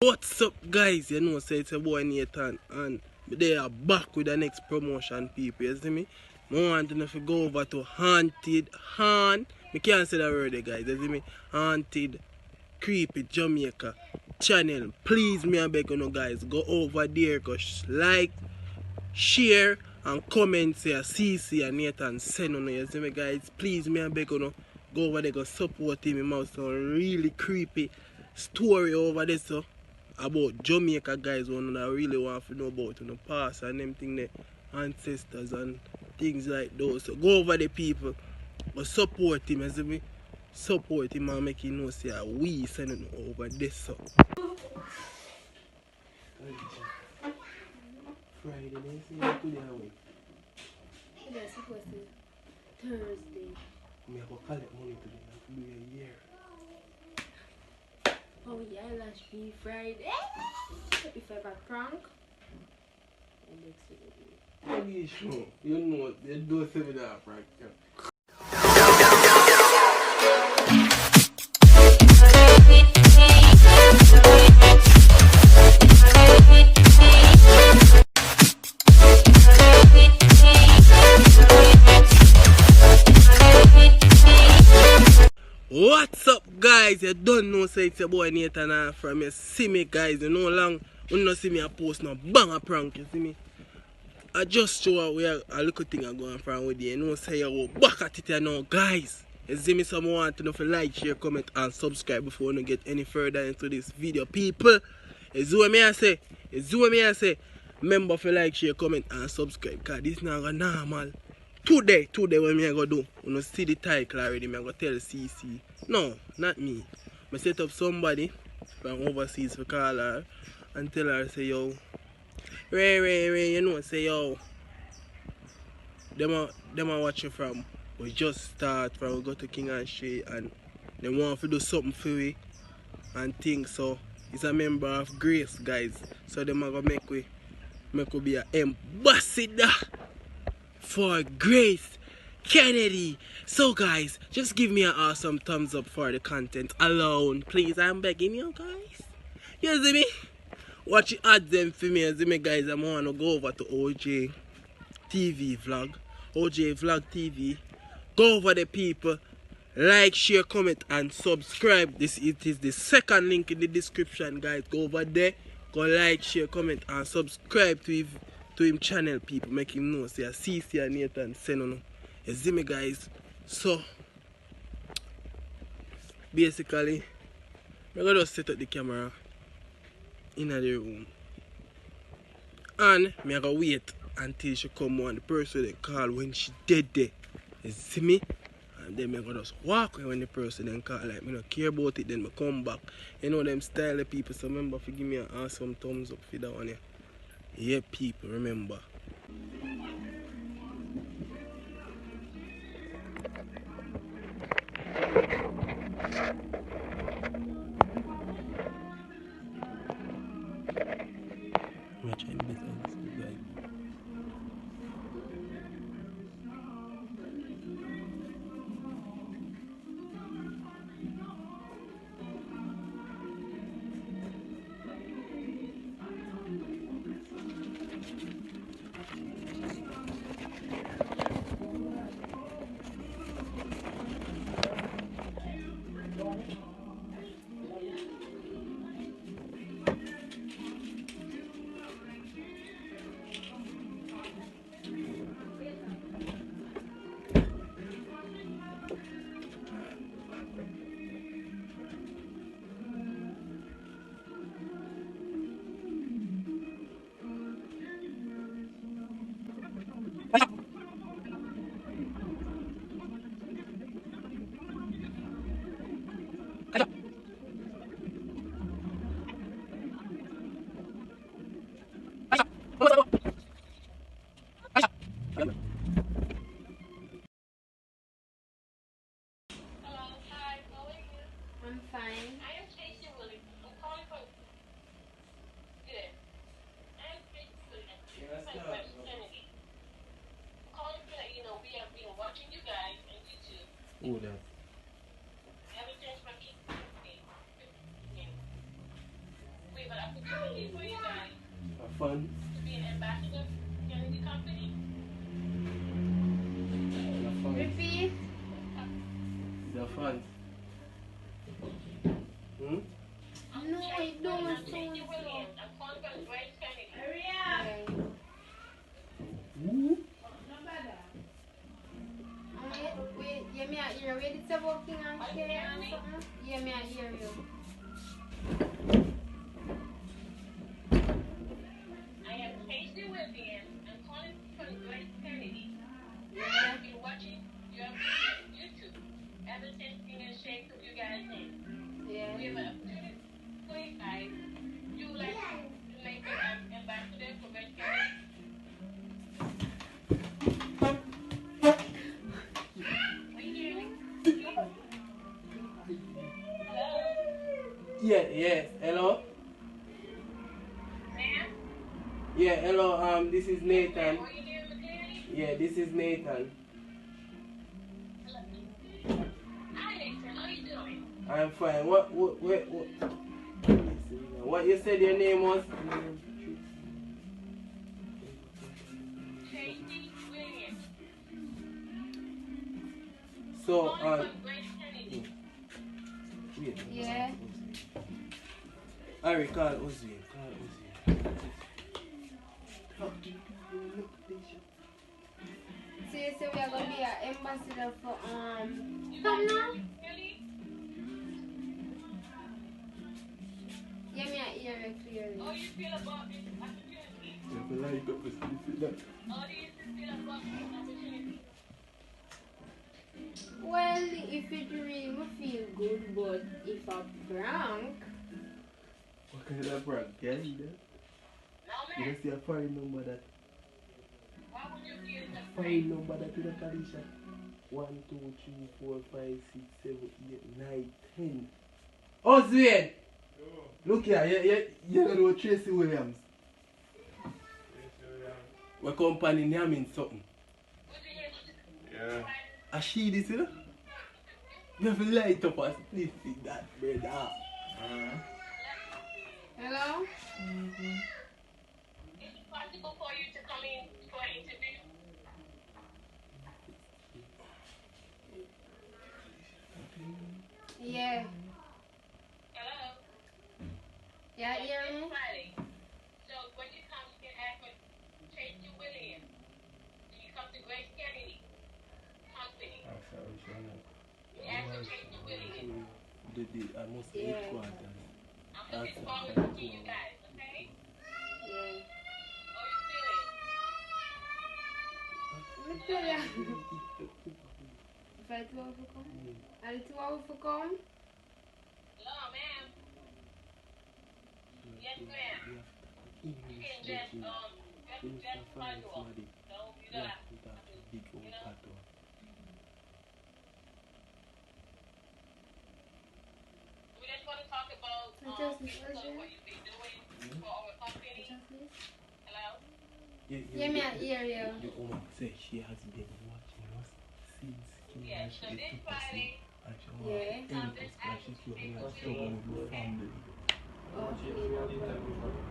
What's up, guys? You know, say it's a boy Nathan, and they are back with the next promotion, people. You see me? I want to go over to Haunted I can't say that word, guys. You see me? Haunted Creepy Jamaica channel. Please, me and beg you, guys, go over there, like, share, and comment. Say CC and Nathan send on you. See me, guys? Please, me and beg you, go over there, go support him. He must have really creepy story over there, so. About Jamaica, guys, one that really want to know about the past and them thing, the ancestors and things like those. So go over the people, but support him, as me support him and make him know say we sending over this. So Friday, they see you today away. Yes, it was Thursday. I go collect money today to do a year. Oh yeah, last be Friday. If I have a prank, and next week. Sure. You know, they do seminar prank. What's up, guys? You don't know, say it's your boy Nathan from you see me, guys. You know long you don't see me a post no bang a prank, you see me. I just show where a little thing I going from with you. You know, say you go back at it now, guys. You see me, someone want to know if you like, share, comment, and subscribe before you get any further into this video, people. You see what I say? You see what I say? Remember if you like, share, comment, and subscribe, because this is not normal. Today what me I go do? You know, see the title already, me I go tell CC. No, not me. I set up somebody from overseas for call her and tell her, say, yo, Ray, you know, say, yo, them are watching from, we just start from, we go to King and Street, and they want to do something for we and things, so it's a member of Grace, guys. So them are going to make we be an ambassador for Grace Kennedy. So guys, just give me an awesome thumbs up for the content alone, please. I'm begging you, guys. You see me? Watch the ads them for me. You see me, guys? I'm want to go over to OJ TV vlog, OJ Vlog TV. Go over the people, like, share, comment, and subscribe. It is the second link in the description, guys. Go over there, go like, share, comment, and subscribe to him channel, people. Make him know. Say CC and Nathan send on. You see me, guys? So basically, I'm gonna just set up the camera in the room, and I'm gonna wait until she come on. The person they call when she dead there. You see me? And then I'm gonna just walk away when the person then call. Like, I don't care about it, then I come back. You know them style of people. So remember to give me an awesome thumbs up for that one. Yeah, people, remember. I'm trying to make this guy. opportunity for you guys Fun. to be an ambassador in the company. Repeat. The fun. Hmm? No, it don't sound so. Williams. I'm calling from Grace Kennedy. Okay. Who? Wait, yeah, me I hear. Wait, it's about King and K and something. Yeah, me I hear you. I am Casey Williams. I'm calling from Grace Kennedy. Yeah. I've been watching your videos on YouTube ever since being in shape of you guys in. We Yeah. have an opportunity for you guys. You would like to make an ambassador for Grace Kennedy? Are you hearing me? Hello? Yes. Hello? Ma'am? Yeah, hello, this is Nathan. Are you hearing me clearly? Yeah, this is Nathan. Hello? Hi, Nathan. How are you doing? I'm fine. What you said your name was? Tracy Williams. So, Calling from Grace Kennedy. wait. Yeah. Harry, call Ozzy. So you say we are gonna be an ambassador for come now? Really? Yeah, me I hear you clearly. How you feel about this opportunity? Yeah, but like up with this. How do you feel about this opportunity? Well, if it really me feel good, but if I prank, What kind of prank? Yeah, you know? No, You man. don't see a foreign number that. Why would you feel the Foreign number that to the Kalisha. 1, 2, 3, 4, 5, 6, 7, 8, 9, 10. Ozzy! Look here, you know Tracy Williams. We're company naming something. Yeah. A she this, you know? You have to light up and sniff it, that brother. hello? Is it possible for you to come in for an interview? Yeah. Hello? Yeah, hear It's me? Friday. So when you come, you can ask for Tracy Williams. You come to Grace Kennedy Company. You ask for Tracy Williams. I must Yeah. headquarters. I'm looking forward to seeing you guys, okay? Yeah. How you feeling? Let me tell you. If I 2 hours for come? Are the 2 hours for come? Hello, ma'am. Yes, ma'am. You can just, just casual. No, you don't have to, Big you know? We just want to talk about, what you've been doing for our company. Hello? Yeah, me I hear you. The woman said she has been watching us since Yeah, so this Friday, and she Yeah. wants to help us because she's feeling like struggling with family. Okay, no problem.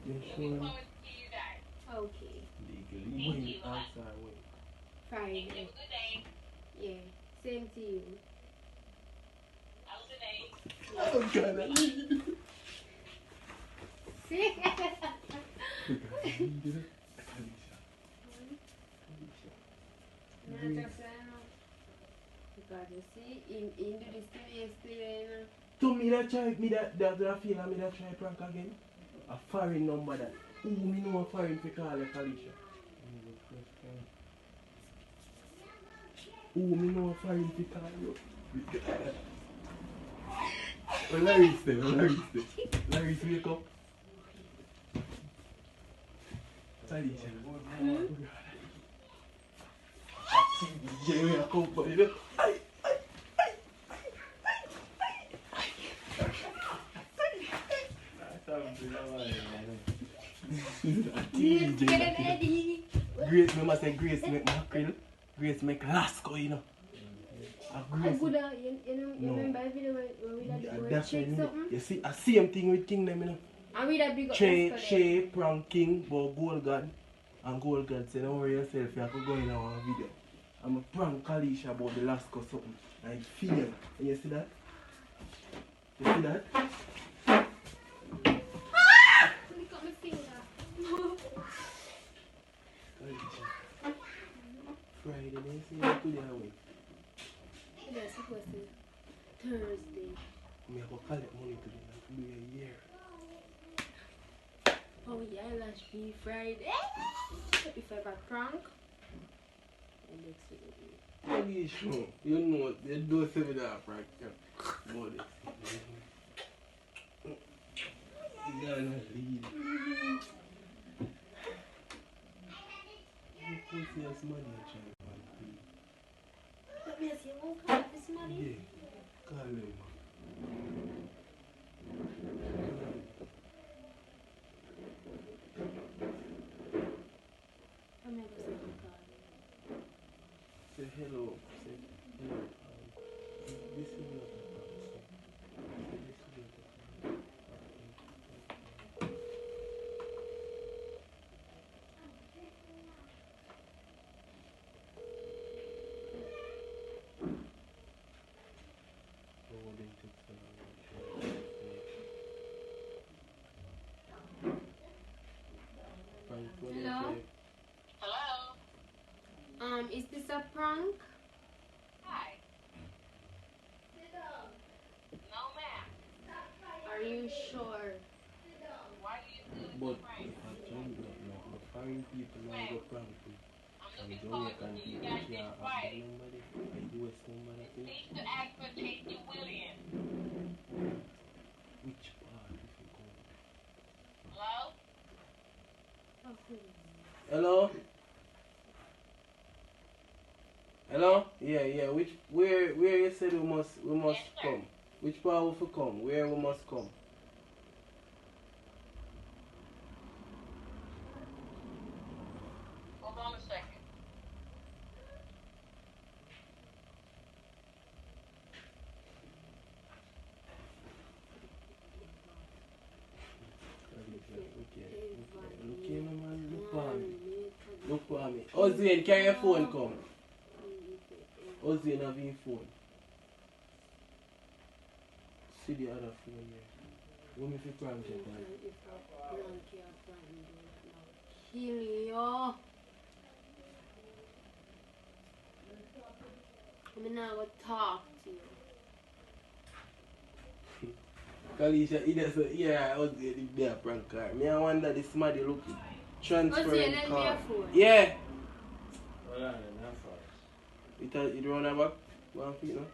You looking sure? forward to see you guys. Okay. Legally, when you answer, when? Thank you. Friday. Good day. Yeah. Same to you. Have a good day. Oh, God, I need you. See? No, just because you see, in do this to me yesterday, you know. So me that try, me that feel and me that try prank again. A foreign number that. Ooh, me know a foreign to call it Felicia. Ooh, me know a foreign to call you. Well, Larry's there. Larry's wake up. Felicia. I see the Jerry a come for you. Get it ready. Grace, remember say Grace make mackerel. Grace make Lasco, you know. A I Grace. could you No. remember the video where we that's Check right. something. You see, a same thing with King them, you know. And we that big up Shay, prank King, but Gold God. And Gold God said, don't worry yourself, you have to go in our video. I'm a prank Kalisha about the last or something. And it failed. And you see that? You see that? Look at my finger. Kalisha. Friday, they say you today away. Yes, supposed to Thursday. I have to collect money today, like to do a year. Oh yeah, last be Friday. If I got prank. And next week will be. Kalisha, you know, they do $7 prank. About it. You gotta not lead. You put your money in China. Let me see, who call this money? Yeah, call him. I'm never saying call. Say hello. Say hello. This is your account. Say this is your account. Hello? Hello? Is this a prank? Hi. No, ma'am. Are you sure? Why do you do this But prank? I told you that now, the foreign people now go prank you. I'm And looking forward Jamaican to you people guys can't this have the Friday. number there, the US number that thing. Please to ask for Tasty Williams. Which part if you go? Hello? Hello? Hello? Yeah. Where you said we must Yes, sir. come? Which part we for come? Where we must come? Hold on a second. Look here, my man. Look for me. Ozzy, carry your phone come. Ozzy, have your phone. See the other phone here. What me fi prank you, man? Kill you. I'm not gonna talk to you. Kalisha, he does yeah, I was there prank car. Me I wonder this smarty look transferring Ozzy, lend me car. your phone. Yeah. Hold on, not fast. It run back. One feet now.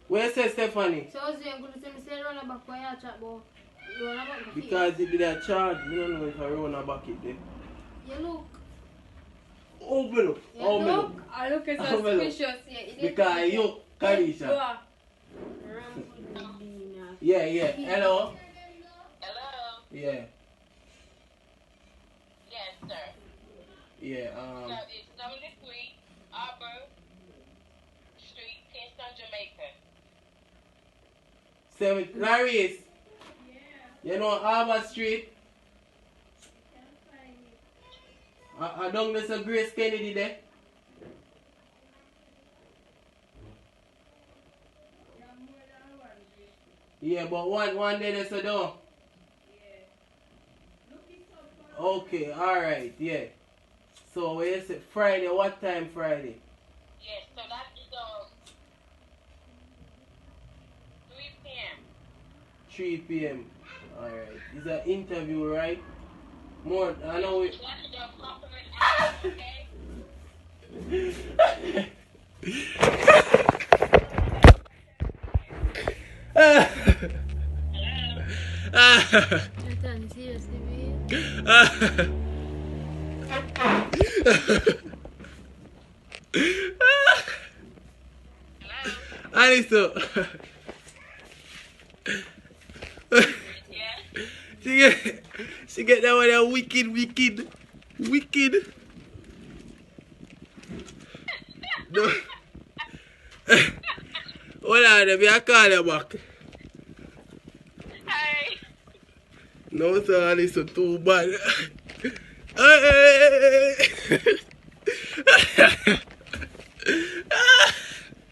Where you say Stephanie? So Ozzy, I'm gonna say me say run back where you chat about. You run back the Because it did a charge. I don't know if I run back it there. You look. Open up. You Open look. up. I look as Open up. suspicious. Yeah, Because you, Kalisha. Yeah. Hello? Hello? Yeah. Yes, sir. Yeah, So it's 73 Arbor Street, Kingston, Jamaica. Clarice. You know Harbour Street? I don't know there's a Grace Kennedy there. Yeah, but one day there's a door. Okay, alright, yeah. So where you say Friday, what time Friday? Yes, so that is 3 p.m. 3 p.m. Alright. It's an interview, right? More, I know it. That's your compliment hour, okay? You're done seriously, babe. Hello? Alisto. Yes? she get that one there wicked. No. Hold on, let me call you back. No, sir, this is too bad. Hey!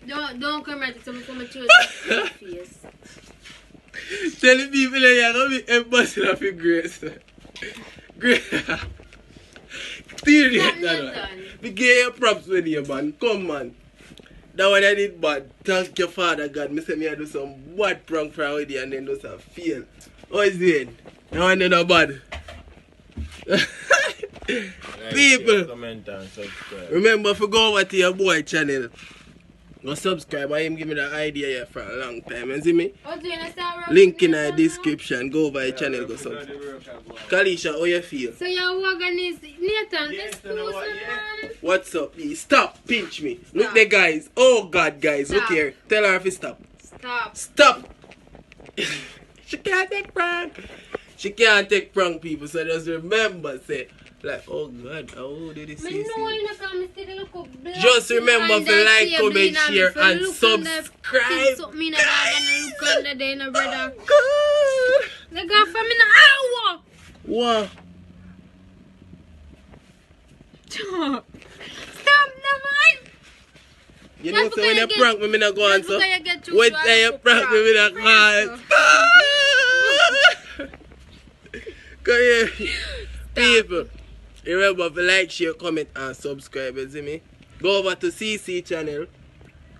Don't come right to me come and choose your face. Tell the people that you're going to be ambassador for Grace. Grace. Serious, Stop, that Nathan. one. We give you props with you, man. Come, man. That one I did bad. Thank your Father God. Me say me I do some bad prank for with you and then do some fail. How is it? That one not bad. People, Comment and subscribe. remember if you go over to your boy channel, go subscribe. I him give me the idea here for a long time. You see me? What do you understand? Link in the description. Go over your channel, go subscribe. Kalisha, how you feel? So your wagon is Nathan, Yes, excuse you know me, what, yeah. man. What's up? Stop, pinch me. Look Stop. there, guys. Oh God, guys, look Stop. here. Tell her if you stop. Stop. Stop. She can't take prank. She can't take prank, people. So just remember, say, like, oh God, how did this Me see? know you not come still look up black. Just remember And to then like, see a comment, bleed on me share, for and look on the subscribe. thing, something in the bag and look under there, no brother. God. Let go from me now. Ow! Wow. Stop, no man. You That's know, so because when you you get- prank me, me not go on, That's so. because you get through Wait to till a you prank me, me not go on. Come here. People, remember to like, share, comment, and subscribe. You see me? Go over to CC channel.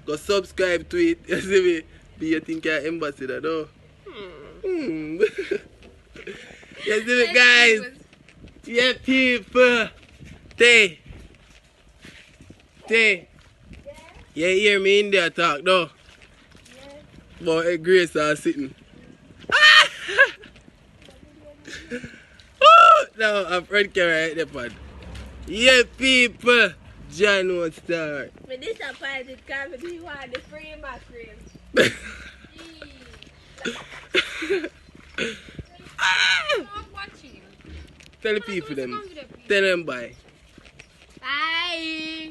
Go subscribe to it. You see me? Do you think you're ambassador, though? Hmm. You see me, guys? Yeah, people. Tay. You hear me in there talk, though? But hey, Grace are sitting. Oh, now a friend can right there, pod. Yeah, people. John won't start. I'm disappointed because we want the free mackerel. Stop watching. Tell the people them. Tell them bye. Bye.